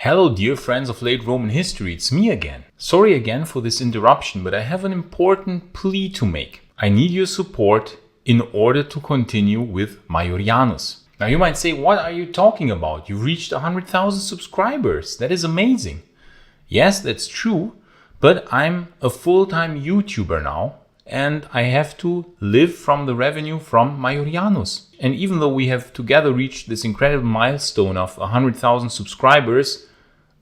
Hello dear friends of late Roman history, it's me again. Sorry again for this interruption, but I have an important plea to make. I need your support in order to continue with Maiorianus. Now you might say, what are you talking about? You've reached 100,000 subscribers. That is amazing. Yes, that's true, but I'm a full-time YouTuber now and I have to live from the revenue from Maiorianus. And even though we have together reached this incredible milestone of 100,000 subscribers,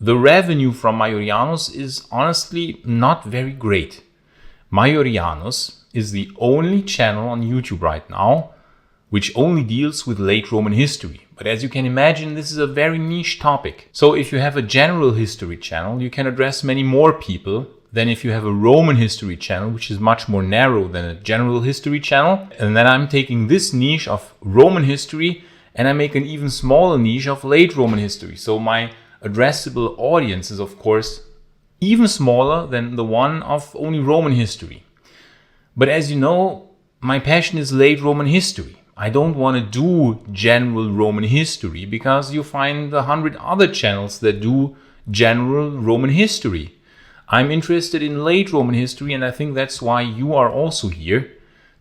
the revenue from Maiorianus is honestly not very great. Maiorianus is the only channel on YouTube right now which only deals with late Roman history. But as you can imagine, this is a very niche topic. So if you have a general history channel, you can address many more people than if you have a Roman history channel, which is much more narrow than a general history channel. And then I'm taking this niche of Roman history and I make an even smaller niche of late Roman history. So my addressable audience is of course even smaller than the one of only Roman history. But as you know, my passion is late Roman history. I don't want to do general Roman history because you find 100 other channels that do general Roman history. I'm interested in late Roman history, and I think that's why you are also here,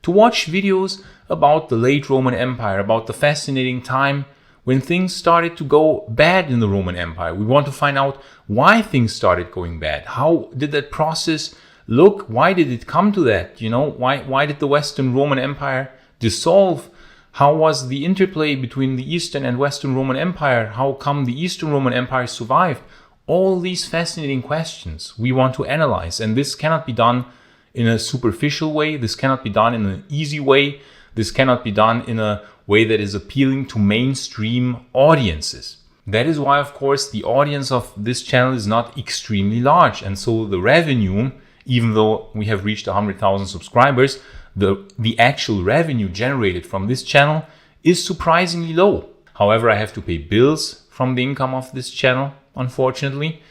to watch videos about the late Roman Empire, about the fascinating time when things started to go bad in the Roman Empire. We want to find out why things started going bad. How did that process look? Why did it come to that? Why did the Western Roman Empire dissolve? How was the interplay between the Eastern and Western Roman Empire? How come the Eastern Roman Empire survived? All these fascinating questions we want to analyze, and this cannot be done in a superficial way. This cannot be done in an easy way. This cannot be done in a way that is appealing to mainstream audiences. That is why, of course, the audience of this channel is not extremely large, and so the revenue, even though we have reached 100,000 subscribers, the actual revenue generated from this channel is surprisingly low. However, I have to pay bills from the income of this channel, unfortunately.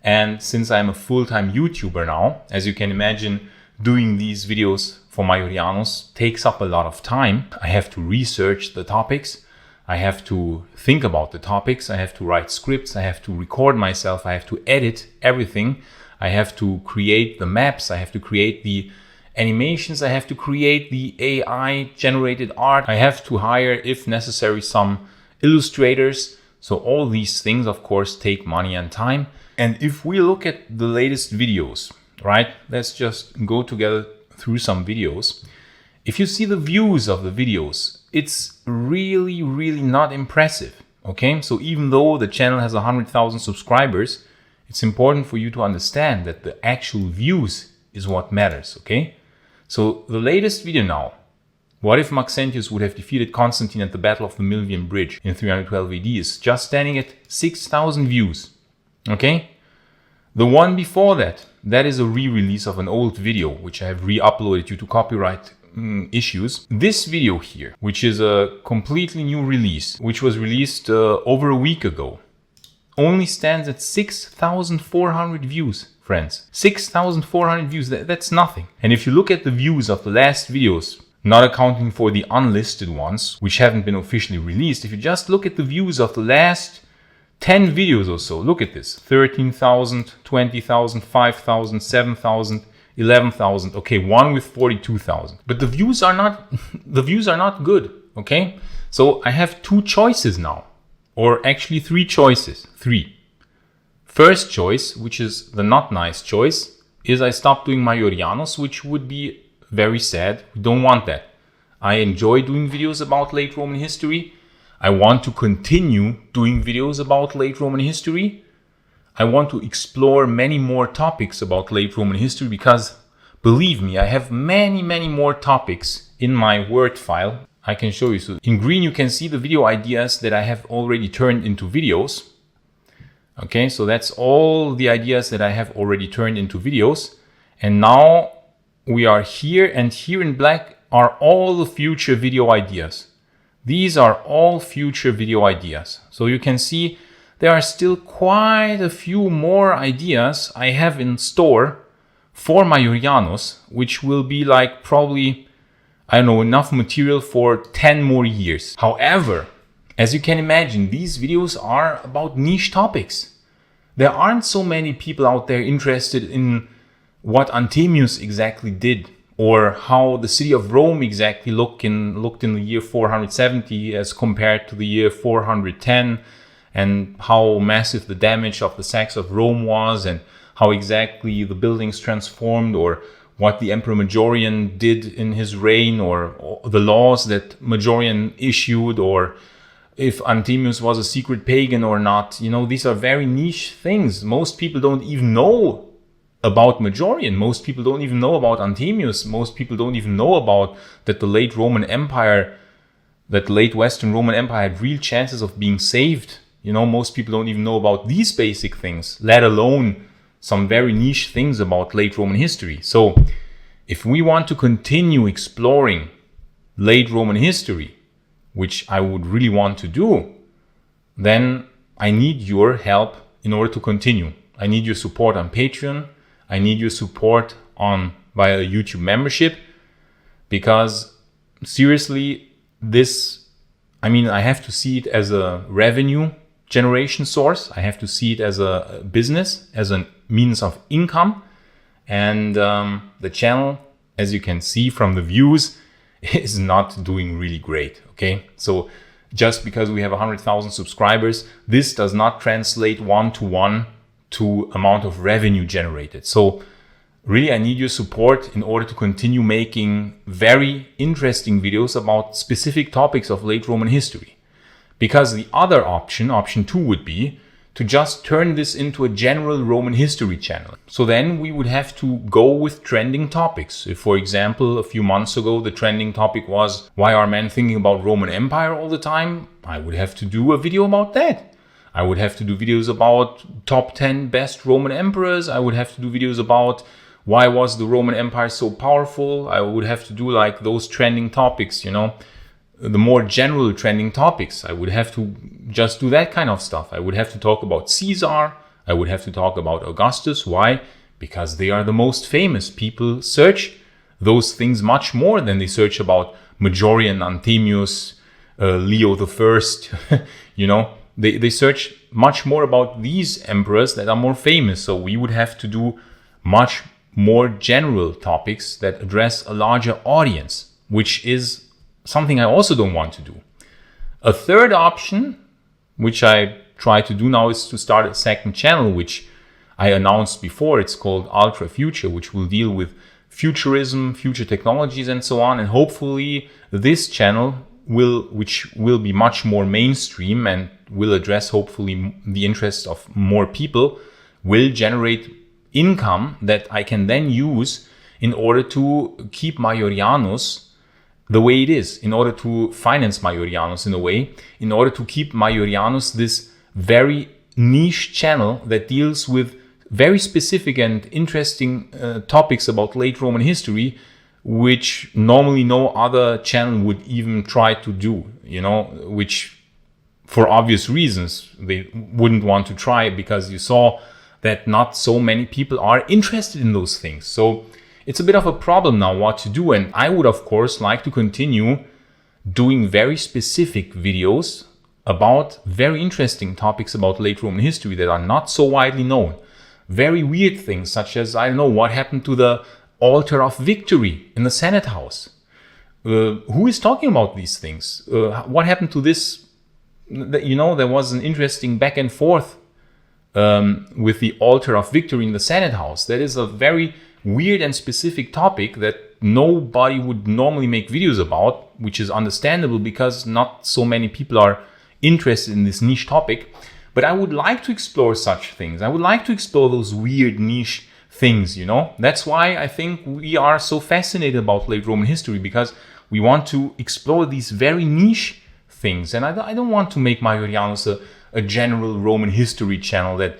And since I'm a full-time YouTuber now, as you can imagine, doing these videos for Maiorianus takes up a lot of time. I have to research the topics. I have to think about the topics. I have to write scripts. I have to record myself. I have to edit everything. I have to create the maps. I have to create the animations. I have to create the AI generated art. I have to hire, if necessary, some illustrators. So all these things, of course, take money and time. And if we look at the latest videos, right? Let's just go together through some videos. If you see the views of the videos, it's really, really not impressive. Okay, so even though the channel has 100,000 subscribers, it's important for you to understand that the actual views is what matters. Okay, so the latest video now, what if Maxentius would have defeated Constantine at the Battle of the Milvian Bridge in 312 AD, is just standing at 6,000 views. Okay, the one before that, that is a re-release of an old video which I have re-uploaded due to copyright issues. This video here, which is a completely new release, which was released over a week ago, only stands at 6,400 views, friends. 6,400 views, that's nothing. And if you look at the views of the last videos, not accounting for the unlisted ones, which haven't been officially released, if you just look at the views of the last 10 videos or so, look at this: 13,000, 20,000, 5,000, 7,000, 11,000. Okay, one with 42,000. But the views are not good. Okay, so I have two choices now, or actually three choices. First choice, which is the not nice choice, is I stop doing Maiorianus, which would be very sad. We don't want that. I enjoy doing videos about late Roman history. I want to continue doing videos about late Roman history. I want to explore many more topics about late Roman history because, believe me, I have many more topics in my Word file. I can show you. So in green, you can see the video ideas that I have already turned into videos. Okay, so that's all the ideas that I have already turned into videos. And now we are here, and here in black are all the future video ideas. These are all future video ideas. So you can see there are still quite a few more ideas I have in store for Maiorianus, which will be like probably, I don't know, enough material for 10 more years. However, as you can imagine, these videos are about niche topics. There aren't so many people out there interested in what Anthemius exactly did, or how the city of Rome exactly looked in the year 470 as compared to the year 410, and how massive the damage of the sacks of Rome was, and how exactly the buildings transformed, or what the Emperor Majorian did in his reign, or the laws that Majorian issued, or if Anthemius was a secret pagan or not. You know, these are very niche things. Most people don't even know about Majorian. Most people don't even know about Anthemius. Most people don't even know about that the late Western Roman Empire had real chances of being saved. You know, most people don't even know about these basic things, let alone some very niche things about late Roman history. So if we want to continue exploring late Roman history, which I would really want to do, then I need your help in order to continue. I need your support on Patreon. I need your support via YouTube membership, because seriously, I have to see it as a revenue generation source. I have to see it as a business, as a means of income. And the channel, as you can see from the views, is not doing really great. Okay, so just because we have 100,000 subscribers, this does not translate one-to-one to amount of revenue generated. So really, I need your support in order to continue making very interesting videos about specific topics of late Roman history. Because the other option 2, would be to just turn this into a general Roman history channel. So then we would have to go with trending topics. If, for example, a few months ago, the trending topic was, why are men thinking about Roman Empire all the time? I would have to do a video about that. I would have to do videos about top 10 best Roman emperors. I would have to do videos about why was the Roman Empire so powerful. I would have to do like those trending topics, you know, the more general trending topics. I would have to just do that kind of stuff. I would have to talk about Caesar. I would have to talk about Augustus. Why? Because they are the most famous. People search those things much more than they search about Majorian, Anthemius, Leo the First. You know, they search much more about these emperors that are more famous. So we would have to do much more general topics that address a larger audience, which is something I also don't want to do. A third option, which I try to do now, is to start a second channel, which I announced before. It's called Ultra Future, which will deal with futurism, future technologies, and so on. And hopefully this channel which will be much more mainstream and will address hopefully the interests of more people, will generate income that I can then use in order to keep Maiorianus the way it is, in order to finance Maiorianus in a way, in order to keep Maiorianus this very niche channel that deals with very specific and interesting topics about late Roman history, which normally no other channel would even try to do, you know, which for obvious reasons they wouldn't want to try, because you saw that not so many people are interested in those things. So it's a bit of a problem now what to do. And I would, of course, like to continue doing very specific videos about very interesting topics about late Roman history that are not so widely known. Very weird things, such as, I don't know, what happened to the altar of victory in the Senate House. Who is talking about these things? What happened to this? You know, there was an interesting back and forth with the altar of victory in the Senate House. That is a very weird and specific topic that nobody would normally make videos about, which is understandable because not so many people are interested in this niche topic. But I would like to explore such things. I would like to explore those weird niche things, you know. That's why I think we are so fascinated about late Roman history, because we want to explore these very niche things. And I don't want to make Maiorianus a general Roman history channel that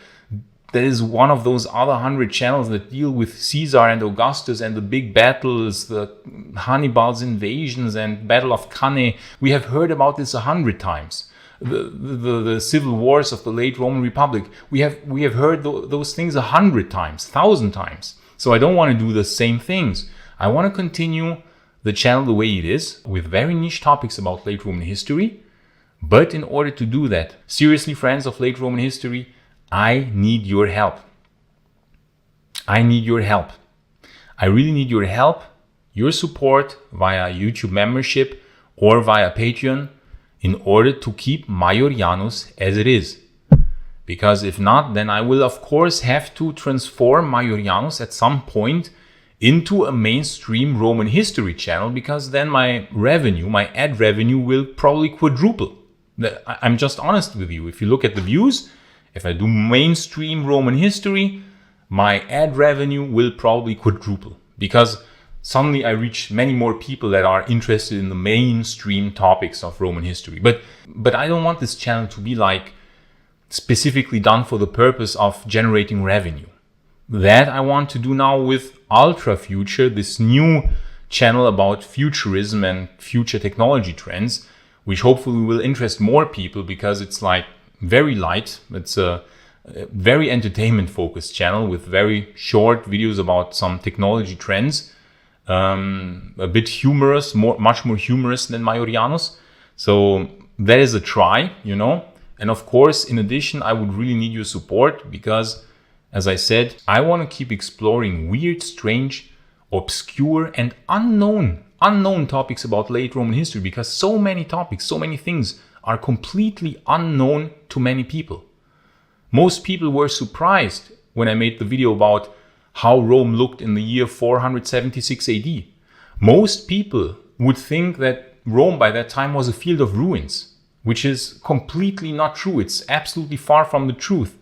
is one of those other 100 channels that deal with Caesar and Augustus and the big battles, the Hannibal's invasions and Battle of Cannae. We have heard about this 100 times. The civil wars of the late Roman Republic. We have heard those things 100 times, 1,000 times. So I don't want to do the same things. I want to continue the channel the way it is, with very niche topics about late Roman history. But in order to do that, seriously, friends of late Roman history, I need your help. I need your help. I really need your help, your support via YouTube membership or via Patreon in order to keep Maiorianus as it is. Because if not, then I will of course have to transform Maiorianus at some point into a mainstream Roman history channel, because then my revenue, my ad revenue will probably quadruple. I'm just honest with you. If you look at the views, if I do mainstream Roman history, my ad revenue will probably quadruple, because suddenly I reach many more people that are interested in the mainstream topics of Roman history. But I don't want this channel to be like specifically done for the purpose of generating revenue. That I want to do now with Ultra Future, this new channel about futurism and future technology trends, which hopefully will interest more people, because it's like very light. It's a very entertainment focused channel with very short videos about some technology trends, a bit humorous, much more humorous than Maiorianus. So that is a try, you know. And of course, in addition, I would really need your support, because, as I said, I want to keep exploring weird, strange, obscure, and unknown topics about late Roman history, because so many topics, so many things are completely unknown to many people. Most people were surprised when I made the video about how Rome looked in the year 476 AD. Most people would think that Rome by that time was a field of ruins, which is completely not true. It's absolutely far from the truth.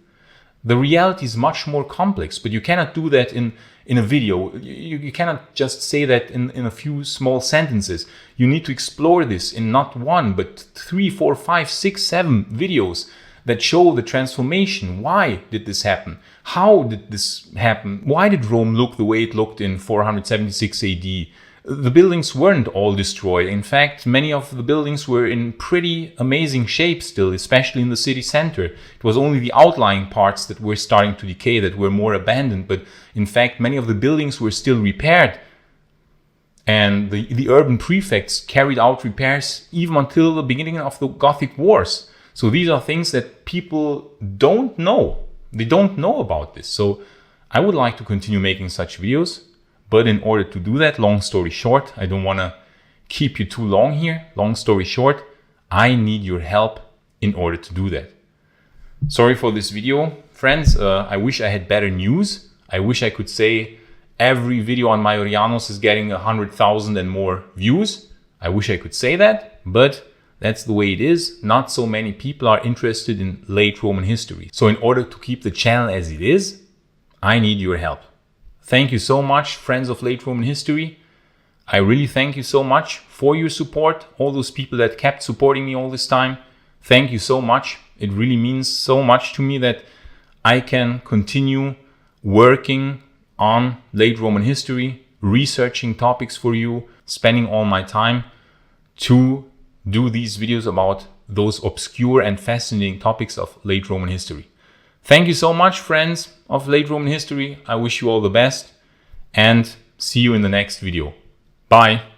The reality is much more complex, but you cannot do that in a video. You cannot just say that in a few small sentences. You need to explore this in not one, but 3, 4, 5, 6, 7 videos that show the transformation. Why did this happen? How did this happen? Why did Rome look the way it looked in 476 AD? The buildings weren't all destroyed. In fact, many of the buildings were in pretty amazing shape still, especially in the city center. It was only the outlying parts that were starting to decay, that were more abandoned. But in fact, many of the buildings were still repaired. And the urban prefects carried out repairs even until the beginning of the Gothic Wars. So these are things that people don't know. They don't know about this. So I would like to continue making such videos. But in order to do that, long story short, I don't want to keep you too long here. Long story short, I need your help in order to do that. Sorry for this video, friends. I wish I had better news. I wish I could say every video on Maiorianus is getting 100,000 and more views. I wish I could say that, but that's the way it is. Not so many people are interested in late Roman history. So in order to keep the channel as it is, I need your help. Thank you so much, friends of late Roman history. I really thank you so much for your support. All those people that kept supporting me all this time. Thank you so much. It really means so much to me that I can continue working on late Roman history, researching topics for you, spending all my time to do these videos about those obscure and fascinating topics of late Roman history. Thank you so much, friends of late Roman history. I wish you all the best and see you in the next video. Bye.